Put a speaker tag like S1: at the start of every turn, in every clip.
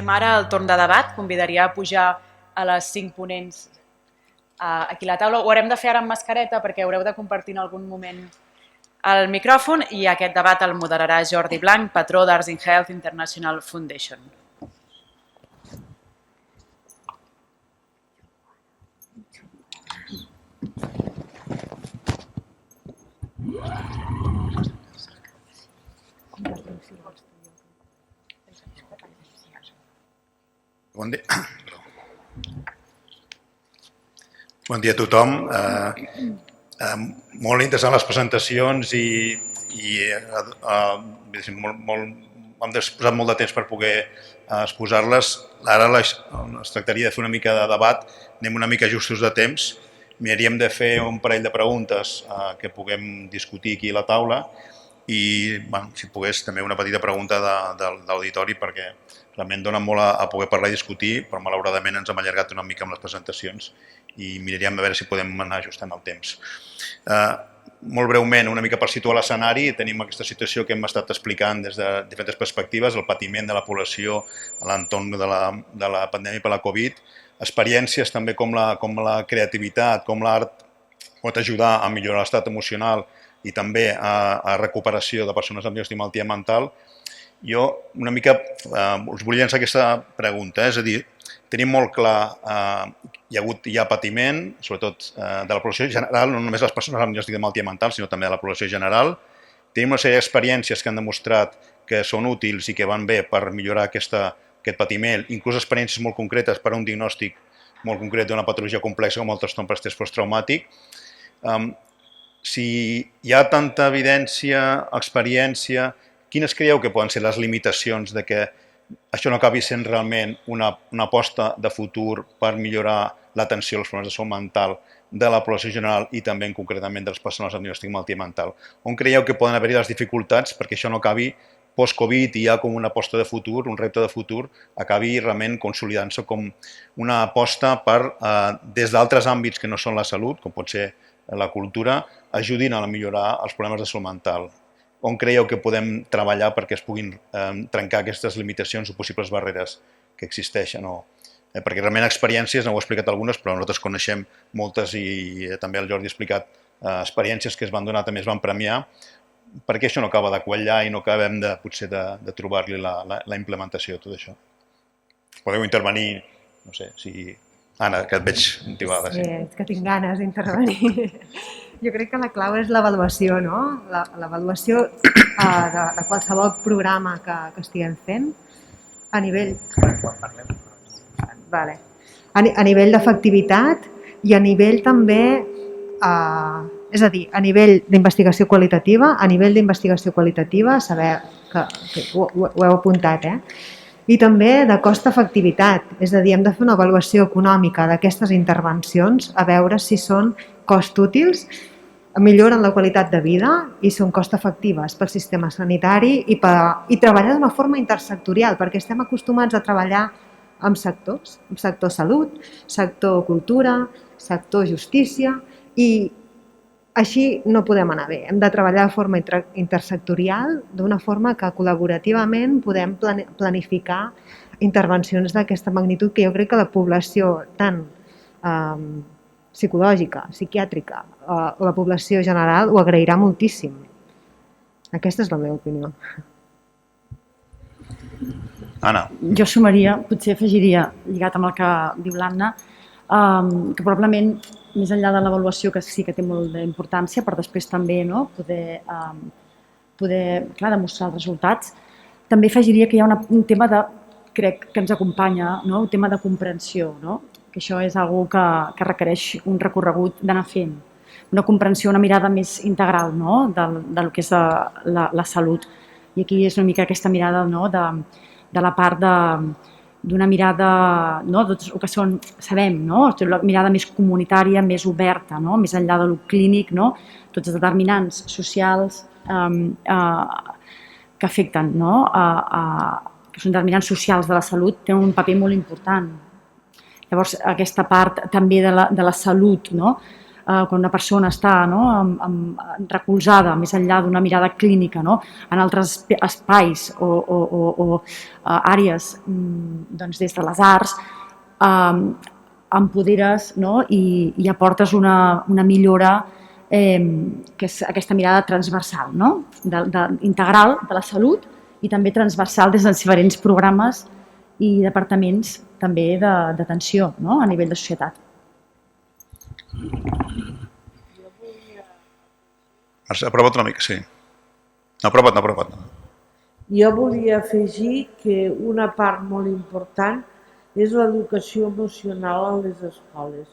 S1: Passem ara al torn de debat. Convidaria a pujar a les 5 ponents aquí a la taula. Ho haurem de fer ara amb mascareta perquè haureu de compartir en algun moment el micròfon i aquest debat el moderarà Jordi Blanc, patró d'Arts in Health International Foundation.
S2: Bon dia a tothom. Molt interessant les presentacions i hem disposat molt de temps per poder exposar-les. Ara es tractaria de fer una mica de debat, anem una mica justos de temps. Miraríem de fer un parell de preguntes que puguem discutir aquí a la taula i, si pogués, també una petita pregunta de l'auditori perquè realment dona molt a poder parlar i discutir, però malauradament ens hem allargat una mica amb les presentacions i miraríem a veure si podem anar ajustant el temps. Molt breument, una mica per situar l'escenari, tenim aquesta situació que hem estat explicant des de diferents perspectives, el patiment de la població a l'entorn de la pandèmia per la Covid, experiències també com la creativitat, com l'art pot ajudar a millorar l'estat emocional i també a recuperació de persones amb diagnosi de malaltia mental. Jo una mica us volia llançar aquesta pregunta, és a dir, tenim molt clar, hi ha patiment, sobretot de la població general, no només les persones amb diagnosi de malaltia mental, sinó també de la població general. Tenim una sèrie d'experiències que han demostrat que són útils i que van bé per millorar aquest patiment, inclús experiències molt concretes per a un diagnòstic molt concret d'una patologia complexa com el trastorn per estrès posttraumàtic. Si hi ha tanta evidència, experiència, quines creieu que poden ser les limitacions de que això no acabi sent realment una aposta de futur per millorar l'atenció als problemes de salut mental de la població general i també concretament de les persones amb diagnòstic de malaltia mental? On creieu que poden haver-hi les dificultats perquè això no acabi post-Covid i ja com una aposta de futur, un repte de futur, acabi realment consolidant-se com una aposta per, des d'altres àmbits que no són la salut, com pot ser la cultura, ajudin a millorar els problemes de salut mental? On creieu que podem treballar perquè es puguin trencar aquestes limitacions o possibles barreres que existeixen? Perquè realment experiències, no ho he explicat algunes, però nosaltres coneixem moltes i també el Jordi ha explicat experiències que es van donar, també es van premiar, perquè això no acaba de quallar i no acabem potser de trobar-li la implementació de tot això. Podeu intervenir, no sé, si... Anna, que et veig motivada.
S3: Sí, és que tinc ganes d'intervenir. Jo crec que la clau és l'avaluació, no? L'avaluació de qualsevol programa que estiguem fent a nivell... A nivell d'efectivitat i a nivell també... És a dir, a nivell d'investigació qualitativa, saber que ho heu apuntat, i també de cost-efectivitat, és a dir, hem de fer una avaluació econòmica d'aquestes intervencions a veure si són cost-útils, milloren la qualitat de vida i són cost-efectives pel sistema sanitari i treballar d'una forma intersectorial, perquè estem acostumats a treballar amb sectors, sector salut, sector cultura, sector justícia, i així no podem anar bé. Hem de treballar de forma intersectorial, d'una forma que col·laborativament podem planificar intervencions d'aquesta magnitud que jo crec que la població tant psicològica, psiquiàtrica o la població general ho agrairà moltíssim. Aquesta és la meva opinió.
S2: Anna.
S4: Jo sumaria, potser afegiria, lligat amb el que diu l'Anna, que probablement més enllà de l'avaluació, que sí que té molt d'importància, per després també poder demostrar els resultats, també afegiria que hi ha un tema crec que ens acompanya, un tema de comprensió, que això és una cosa que requereix un recorregut d'anar fent, una comprensió, una mirada més integral del que és la salut. I aquí és una mica aquesta mirada de la part d'una mirada, el que són, sabem, la mirada més comunitària, més oberta, més enllà del clínic, tots els determinants socials que afecten, que són determinants socials de la salut, tenen un paper molt important. Llavors, aquesta part també de la salut, quan una persona està recolzada, més enllà d'una mirada clínica, en altres espais o àrees des de les arts, empoderes i aportes una millora que és aquesta mirada transversal, integral de la salut i també transversal des dels diferents programes i departaments també d'atenció a nivell de societat.
S2: Mercè, aprova't una mica, sí. No, aprova't.
S5: Jo volia afegir que una part molt important és l'educació emocional a les escoles.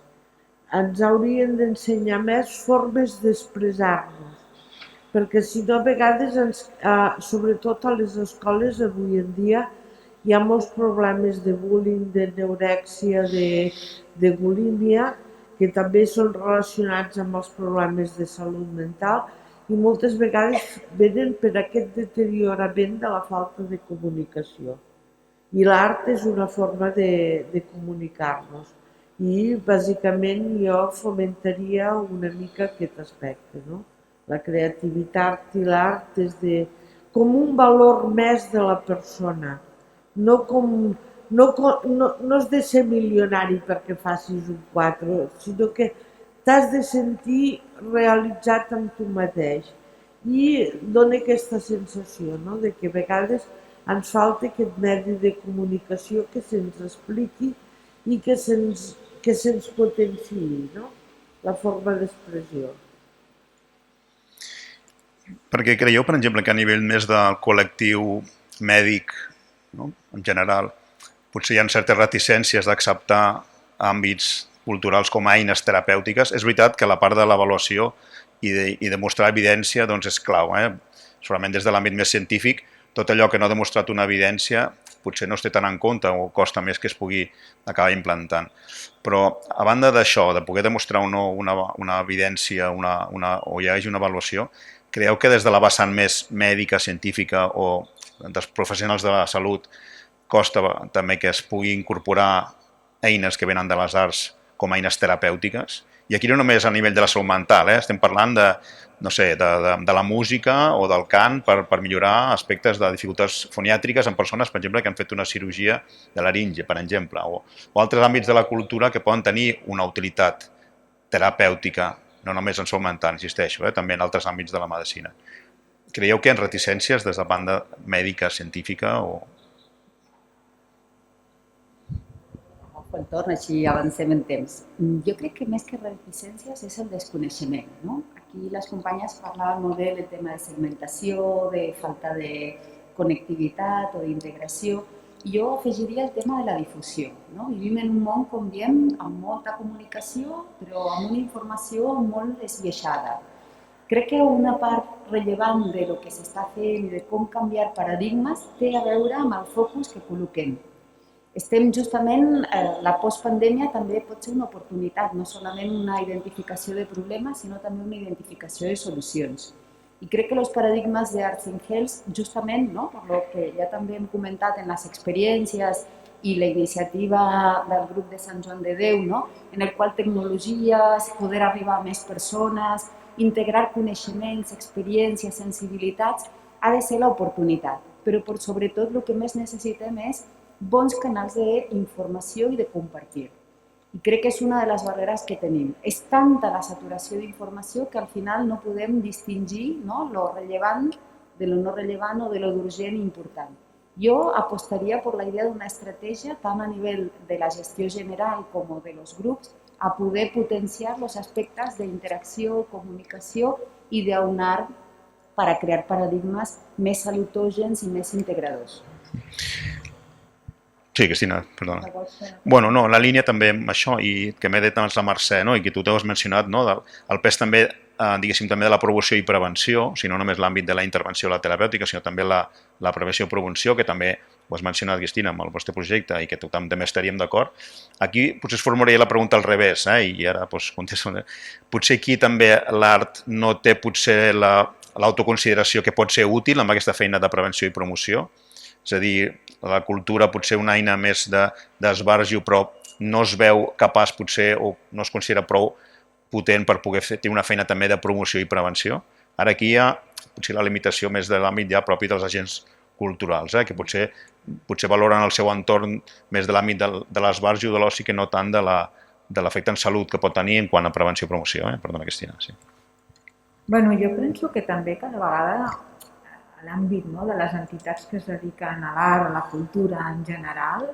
S5: Ens haurien d'ensenyar més formes d'expressar-nos, perquè si no a vegades, sobretot a les escoles avui en dia, hi ha molts problemes de bullying, de neurèxia, de bulímia, que també són relacionats amb els problemes de salut mental i moltes vegades venen per aquest deteriorament de la falta de comunicació. I l'art és una forma de comunicar-nos. I bàsicament jo fomentaria una mica aquest aspecte, la creativitat i l'art com un valor més de la persona. No has de ser milionari perquè facis un quadre, sinó que t'has de sentir realitzat amb tu mateix. I dona aquesta sensació de que a vegades ens falta aquest medi de comunicació que se'ns expliqui i que se'ns potenciï, la forma d'expressió.
S2: Perquè creieu, per exemple, que a nivell més del col·lectiu mèdic, en general, potser hi ha certes reticències d'acceptar àmbits culturals com a eines terapèutiques? És veritat que la part de l'avaluació i de mostrar evidència és clau. Segurament des de l'àmbit més científic, tot allò que no ha demostrat una evidència potser no es té tant en compte o costa més que es pugui acabar implantant. Però a banda d'això, de poder demostrar o no una evidència o hi hagi una avaluació, creieu que des de la vessant més mèdica, científica o dels professionals de la salut costa també que es pugui incorporar eines que venen de les arts com a eines terapèutiques? I aquí no només a nivell de la salut mental, estem parlant de la música o del cant per millorar aspectes de dificultats foniàtriques en persones, per exemple, que han fet una cirurgia de laringe, per exemple, o altres àmbits de la cultura que poden tenir una utilitat terapèutica, no només en salut mental, insisteixo, també en altres àmbits de la medicina. Creieu que hi ha reticències des de banda mèdica, científica o...
S6: Quan torna, així avancem en temps. Jo crec que més que reticències és el desconeixement. Aquí les companyes parlaven molt bé del tema de segmentació, de falta de connectivitat o d'integració. Jo afegiria el tema de la difusió. Vivim en un món, com diem, amb molta comunicació, però amb una informació molt esbiaixada. Crec que una part rellevant del que s'està fent i de com canviar paradigmes té a veure amb el focus que col·loquem. Estem justament, la postpandèmia també pot ser una oportunitat, no solament una identificació de problemes, sinó també una identificació de solucions. I crec que els paradigmes d'Arts in Health, justament, per el que ja també hem comentat en les experiències i la iniciativa del grup de Sant Joan de Déu, en el qual tecnologies, poder arribar a més persones, integrar coneixements, experiències, sensibilitats, ha de ser l'oportunitat. Però sobretot el que més necessitem és bons canals d'informació i de compartir. I crec que és una de les barreres que tenim. És tanta la saturació d'informació que al final no podem distingir lo rellevant de lo no rellevant o de lo d'urgent i important. Jo apostaria per la idea d'una estratègia tant a nivell de la gestió general com de los grups a poder potenciar els aspectes d'interacció, comunicació i d'aunar per a crear paradigmes més salutògens i més integradors.
S2: Sí, Cristina, perdona. Bueno, no, la línia també amb això, i que m'he dit abans la Mercè, i que tu t'ho has mencionat, el pes també, diguéssim, també de la promoció i prevenció, o sigui, no només l'àmbit de la intervenció la terapèutica, sinó també la prevenció i prevenció, que també ho has mencionat, Cristina, amb el vostre projecte i que tothom també estaríem d'acord. Aquí potser es formularia la pregunta al revés, i ara contesto. Potser aquí també l'art no té potser l'autoconsideració que pot ser útil amb aquesta feina de prevenció i promoció. És a dir, la cultura potser una eina més d'esbarjo, però no es veu capaç potser o no es considera prou potent per poder tenir una feina també de promoció i prevenció. Ara aquí hi ha potser la limitació més de l'àmbit ja propi dels agents culturals, que potser valoren el seu entorn més de l'àmbit de l'esbarjo o de l'oci que no tant de l'efecte en salut que pot tenir en quant a prevenció i promoció. Perdona, Cristina. Sí.
S7: Bueno, jo penso que també cada vegada l'àmbit de les entitats que es dediquen a l'art, a la cultura en general,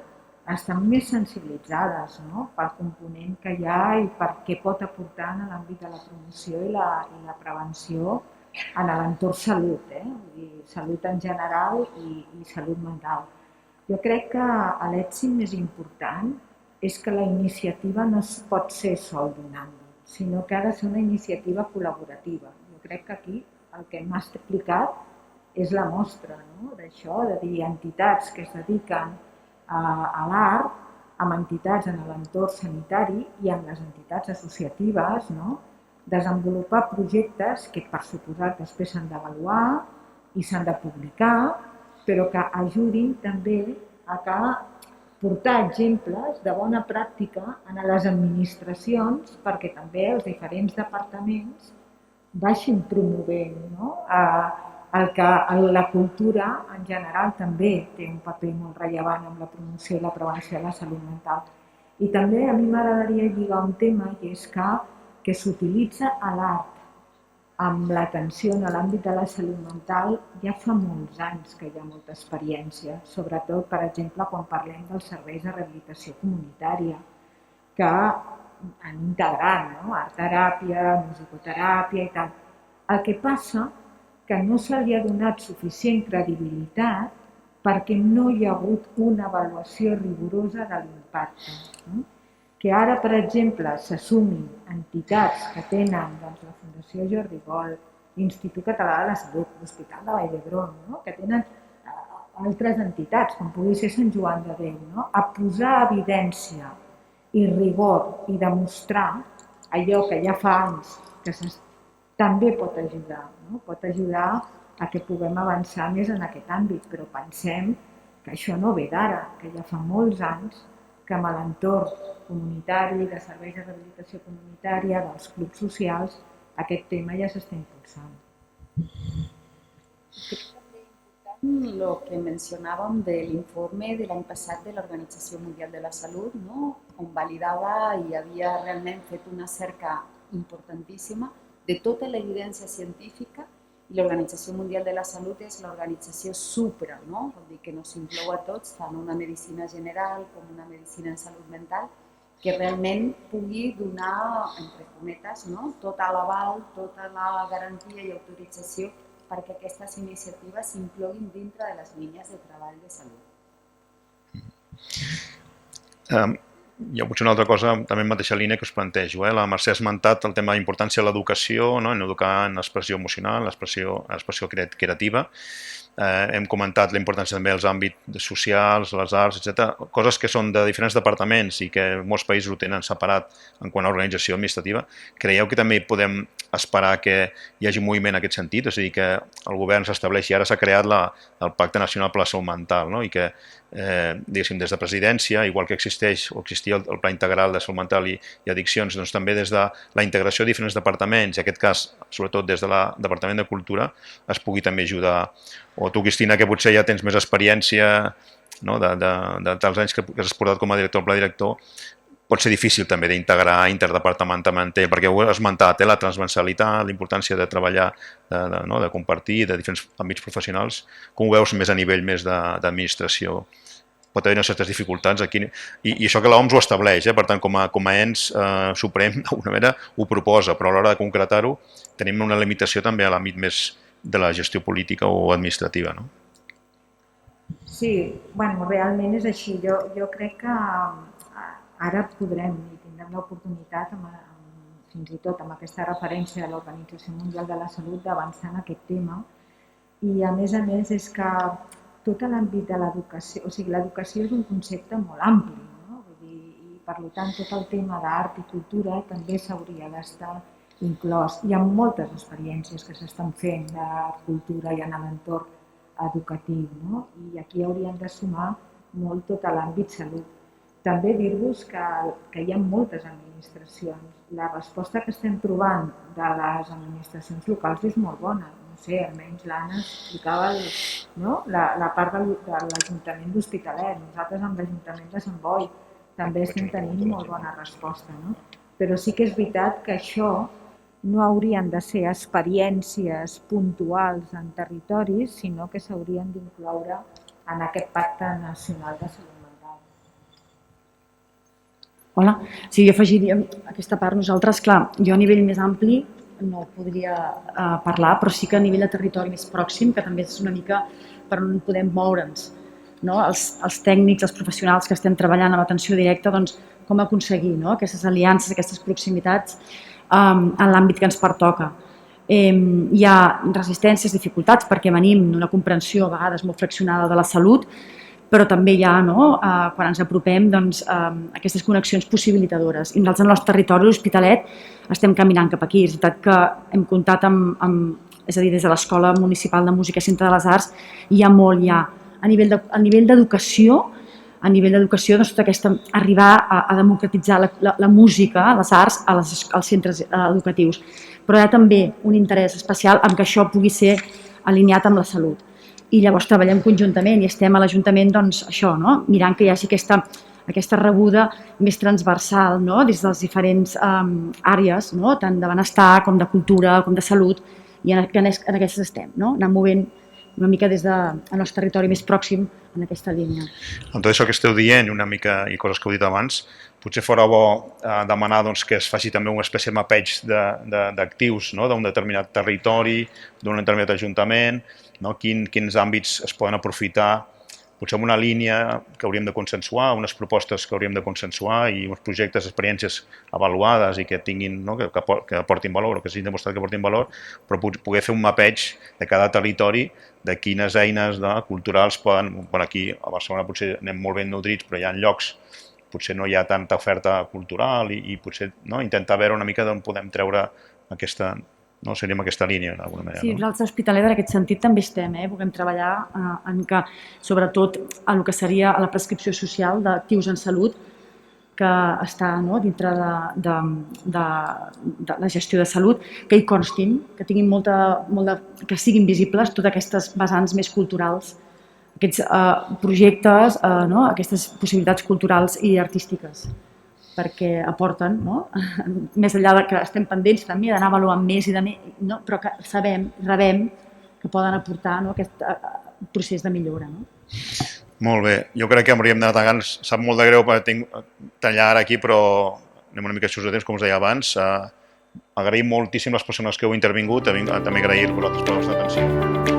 S7: estan més sensibilitzades pel component que hi ha i per què pot aportar en l'àmbit de la promoció i la prevenció en l'entorn salut, vull dir, salut en general i salut mental. Jo crec que l'èxit més important és que la iniciativa no pot ser sol d'un àmbit, sinó que ha de ser una iniciativa col·laborativa. Jo crec que aquí el que m'ha explicat és la mostra d'això, de dir entitats que es dediquen a l'art, amb entitats en l'entorn sanitari i amb les entitats associatives, desenvolupar projectes que per suposat després s'han d'avaluar i s'han de publicar, però que ajudin també a portar exemples de bona pràctica a les administracions perquè també els diferents departaments vagin promovent el que la cultura en general també té un paper molt rellevant en la promoció i la prevenció de la salut mental. I també a mi m'agradaria lligar un tema i és que s'utilitza l'art amb l'atenció en l'àmbit de la salut mental ja fa molts anys que hi ha molta experiència, sobretot, per exemple, quan parlem dels serveis de rehabilitació comunitària, que han integrat art-teràpia, musicoteràpia i tal. El que passa que no se li ha donat suficient credibilitat perquè no hi ha hagut una avaluació rigorosa de l'impacte. Que ara, per exemple, s'assumin entitats que tenen la Fundació Jordi Gol, l'Institut Català de la Salut, l'Hospital de Vall d'Hebron, que tenen altres entitats, com pugui ser Sant Joan de Déu, a posar evidència i rigor i demostrar allò que ja fa anys que també pot ajudar a que puguem avançar més en aquest àmbit, però pensem que això no ve d'ara, que ja fa molts anys que amb l'entorn comunitari, de serveis de rehabilitació comunitària, dels clubs socials, aquest tema ja s'està impulsant.
S6: Lo que mencionàvem de l'informe de l'any passat de l'Organització Mundial de la Salut, on validava i havia realment fet una cerca importantíssima de tota l'evidència científica, i l'Organització Mundial de la Salut és l'organització supra, vol dir que nos inclou a tots, tant una medicina general com una medicina en salut mental, que realment pugui donar, entre cometes, tot l'aval, tota la garantia i autorització perquè aquestes iniciatives s'incloguin dintre de les línies de treball de salut.
S2: Hi ha potser una altra cosa, també en mateixa línia que us plantejo. La Mercè ha esmentat el tema d'importància de l'educació, en educar en l'expressió emocional, l'expressió creativa. Hem comentat la importància també dels àmbits socials, les arts, etc. Coses que són de diferents departaments i que molts països ho tenen separat en quant a organització administrativa. Creieu que també podem esperar que hi hagi un moviment en aquest sentit? És a dir, que el govern s'estableixi, ara s'ha creat el Pacte Nacional per la Salut Mental, i que diguéssim, des de presidència, igual que existia el Pla Integral de Salut Mental i Addiccions, doncs també des de la integració de diferents departaments, en aquest cas, sobretot des del Departament de Cultura, es pugui també ajudar. O tu, Cristina, que potser ja tens més experiència de tals anys que has portat com a director, el pla director, pot ser difícil també d'integrar interdepartamentament, perquè ho he esmentat, la transversalitat, la importància de treballar, de compartir, de diferents àmbits professionals. Com ho veus més a nivell més d'administració? Pot haver certes dificultats aquí, i això que l'OMS ho estableix, per tant, com a ens suprem, d'alguna manera, ho proposa, però a l'hora de concretar-ho tenim una limitació també a l'àmbit més de la gestió política o administrativa.
S7: Sí, realment és així. Jo crec que ara podrem i tindrem l'oportunitat, fins i tot amb aquesta referència a l'Organització Mundial de la Salut, d'avançar en aquest tema. I a més és que tot l'àmbit de l'educació, o sigui, l'educació és un concepte molt ampli, i per tant tot el tema d'art i cultura també s'hauria d'estar inclòs. Hi ha moltes experiències que s'estan fent de cultura i en l'entorn educatiu, i aquí hauríem de sumar molt tot l'àmbit salut. també dir-vos que hi ha moltes administracions. La resposta que estem trobant de les administracions locals és molt bona. No sé, almenys l'Anna explicava la part de l'Ajuntament d'Hospitalet. Nosaltres amb l'Ajuntament de Sant Boi també estem tenint molt bona resposta. Però sí que és veritat que això no haurien de ser experiències puntuals en territoris, sinó que s'haurien d'incloure en aquest Pacte Nacional de Salut Mental.
S4: Hola, sí, jo afegiria aquesta part. Nosaltres, clar, jo a nivell més ampli no podria parlar, però sí que a nivell de territori més pròxim, que també és una mica per on podem moure'ns, els tècnics, els professionals que estem treballant amb atenció directa, doncs com aconseguir aquestes aliances, aquestes proximitats en l'àmbit que ens pertoca. Hi ha resistències, dificultats, perquè venim d'una comprensió a vegades molt fraccionada de la salut, però també hi ha, quan ens apropem, aquestes connexions possibilitadores. I nosaltres en el nostre territori, l'Hospitalet, estem caminant cap aquí. És veritat que hem comptat és a dir, des de l'Escola Municipal de Música i Centre de les Arts, hi ha molt ja. A nivell d'educació, tota aquesta, arribar a democratitzar la música, les arts, als centres educatius. Però hi ha també un interès especial en que això pugui ser alineat amb la salut. I llavors treballem conjuntament i estem a l'Ajuntament, mirant que hi hagi aquesta rebuda més transversal des de les diferents àrees, tant de benestar com de cultura, com de salut, i en aquestes estem, anant movent una mica des del nostre territori més pròxim en aquesta línia.
S2: Amb tot això que esteu dient una mica i coses que heu dit abans, potser fora bo demanar que es faci també una espècie de mapeig d'actius d'un determinat territori, d'un determinat ajuntament, quins àmbits es poden aprofitar, potser amb una línia que hauríem de consensuar, unes propostes que hauríem de consensuar i uns projectes, experiències avaluades i que tinguin, que aportin valor o que s'hagin demostrat que aportin valor, però poder fer un mapeig de cada territori de quines eines culturals poden... Aquí a Barcelona potser anem molt ben nodrits, però hi ha llocs potser no hi ha tanta oferta cultural i potser intentar veure una mica d'on podem treure aquesta... seríem aquesta línia, d'alguna manera.
S4: Sí, nosaltres a l'Hospitalet en aquest sentit també estem, volem treballar en que, sobretot, el que seria la prescripció social d'actius en salut, que està dintre de la gestió de salut, que hi constin, que tinguin que siguin visibles totes aquestes vessants més culturals, aquests projectes, aquestes possibilitats culturals i artístiques, perquè aporten, més enllà que estem pendents també d'anar avaluant més, però que rebem que poden aportar aquest procés de millora.
S2: Molt bé, jo crec que hauríem d'anar tancant, sap molt de greu perquè tinc tallar ara aquí, però anem una mica just de temps, com us deia abans. Agraïm moltíssim les persones que heu intervingut, també agrair-vos per la vostra atenció.